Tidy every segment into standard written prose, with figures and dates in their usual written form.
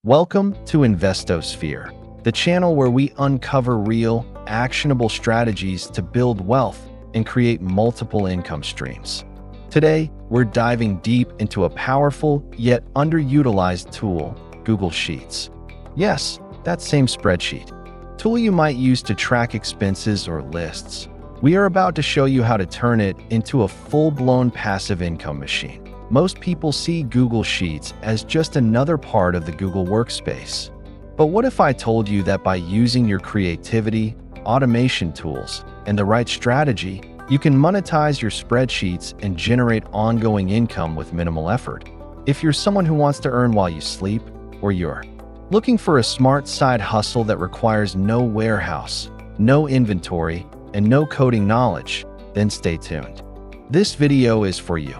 Welcome to InvestoSphere, the channel where we uncover real, actionable strategies to build wealth and create multiple income streams. Today, we're diving deep into a powerful yet underutilized tool, Google Sheets. Yes, that same spreadsheet. Tool you might use to track expenses or lists. We are about to show you how to turn it into a full-blown passive income machine. Most people see Google Sheets as just another part of the Google workspace. But what if I told you that by using your creativity, automation tools, and the right strategy, you can monetize your spreadsheets and generate ongoing income with minimal effort? If you're someone who wants to earn while you sleep, or you're looking for a smart side hustle that requires no warehouse, no inventory, and no coding knowledge, then stay tuned. This video is for you.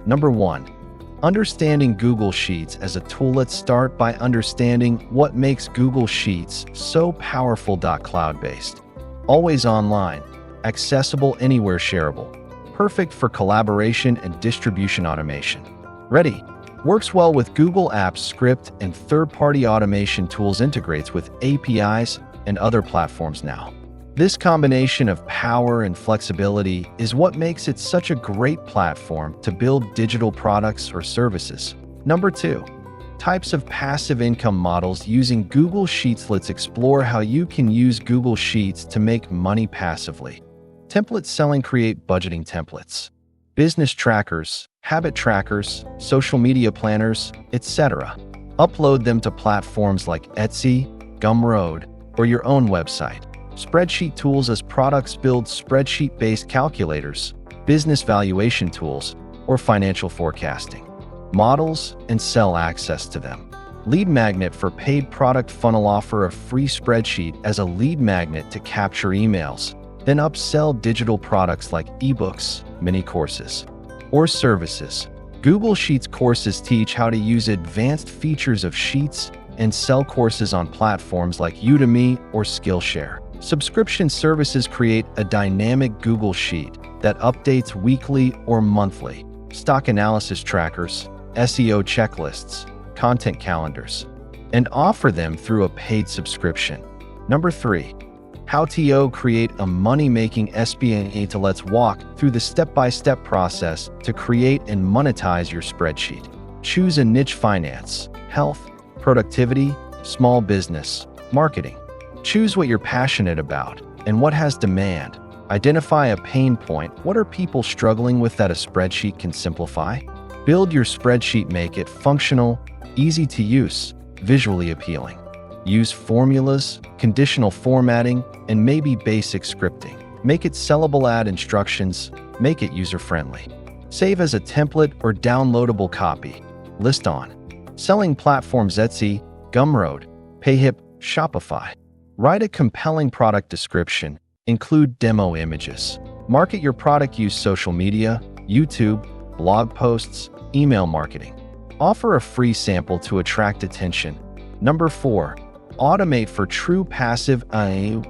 Number 1. Understanding Google Sheets as a tool. Let's start by understanding what makes Google Sheets so powerful. Cloud-based, always online, accessible anywhere, shareable, perfect for collaboration and distribution automation. Ready? Works well with Google Apps, script, and third-party automation tools, integrates with APIs and other platforms now. This combination of power and flexibility is what makes it such a great platform to build digital products or services. Number 2. Types of passive income models using Google Sheets. Let's explore how you can use Google Sheets to make money passively. Template selling. Create budgeting templates, business trackers, habit trackers, social media planners, etc. Upload them to platforms like Etsy, Gumroad, or your own website. Spreadsheet tools as products. Build spreadsheet-based calculators, business valuation tools, or financial forecasting models and sell access to them. Lead magnet for paid product funnel. Offer a free spreadsheet as a lead magnet to capture emails, then upsell digital products like ebooks, mini courses, or services. Google Sheets courses teach how to use advanced features of Sheets and sell courses on platforms like Udemy or Skillshare. Subscription services. Create a dynamic Google Sheet that updates weekly or monthly. Stock analysis trackers, SEO checklists, content calendars, and offer them through a paid subscription. Number 3. How to create a money-making SPA. Let's walk through the step-by-step process to create and monetize your spreadsheet. Choose a niche: finance, health, productivity, small business, marketing. Choose what you're passionate about and what has demand. Identify a pain point. What are people struggling with that a spreadsheet can simplify? Build your spreadsheet. Make it functional, easy to use, visually appealing. Use formulas, conditional formatting, and maybe basic scripting. Make it sellable. Add instructions. Make it user-friendly. Save as a template or downloadable copy. List on selling platforms: Etsy, Gumroad, Payhip, Shopify. Write a compelling product description. Include demo images. Market your product. Use social media, YouTube, blog posts, email marketing. Offer a free sample to attract attention. Number 4. Automate for true passive.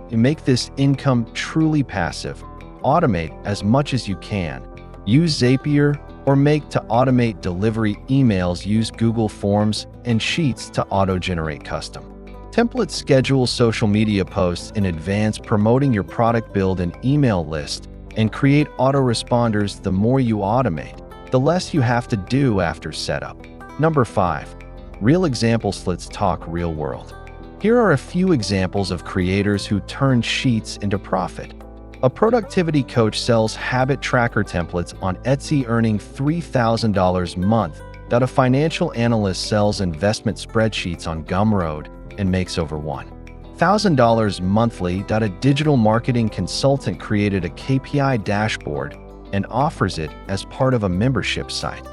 Make this income truly passive. Automate as much as you can. Use Zapier or Make to automate delivery emails. Use Google Forms and Sheets to auto-generate custom templates. Schedule social media posts in advance, promoting your product. Build an email list and create autoresponders. The more you automate, the less you have to do after setup. Number 5. Real examples. Let's talk real world. Here are a few examples of creators who turned Sheets into profit. A productivity coach sells habit tracker templates on Etsy, earning $3,000 a month. A financial analyst sells investment spreadsheets on Gumroad and makes over $1,000 monthly. A digital marketing consultant created a KPI dashboard and offers it as part of a membership site.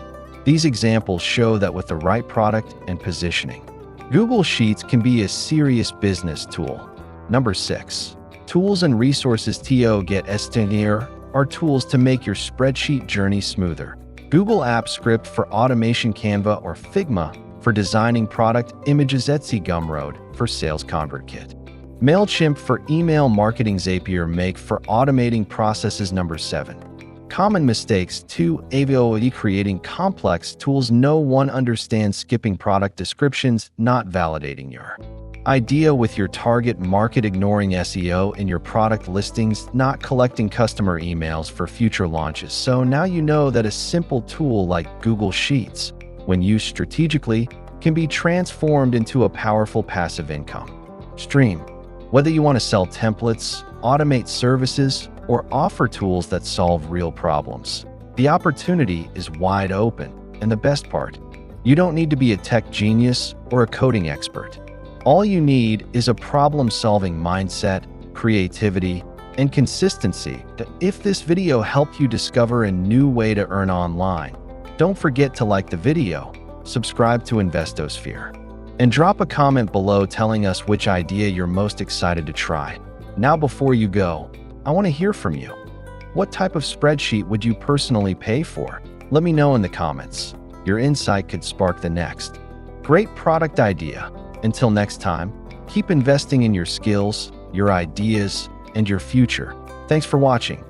These examples show that with the right product and positioning, Google Sheets can be a serious business tool. Number 6. Tools and resources. InvestoSphere are tools to make your spreadsheet journey smoother. Google Apps Script for automation, Canva or Figma for designing product images, Etsy, Gumroad for sales ConvertKit, MailChimp for email marketing, Zapier Make for automating processes. Number 7. Common mistakes. 2. Avoid creating complex tools. No one understands. Skipping product descriptions, not validating your idea with your target market. Ignoring SEO in your product listings, not collecting customer emails for future launches. So now you know that a simple tool like Google Sheets, when used strategically, can be transformed into a powerful passive income stream. Whether you want to sell templates, automate services, or offer tools that solve real problems, the opportunity is wide open. And the best part, you don't need to be a tech genius or a coding expert. All you need is a problem-solving mindset, creativity, and consistency. If this video helped you discover a new way to earn online, don't forget to like the video, subscribe to InvestoSphere, and drop a comment below telling us which idea you're most excited to try. Now, before you go, I want to hear from you. What type of spreadsheet would you personally pay for? Let me know in the comments. Your insight could spark the next great product idea. Until next time, keep investing in your skills, your ideas, and your future. Thanks for watching.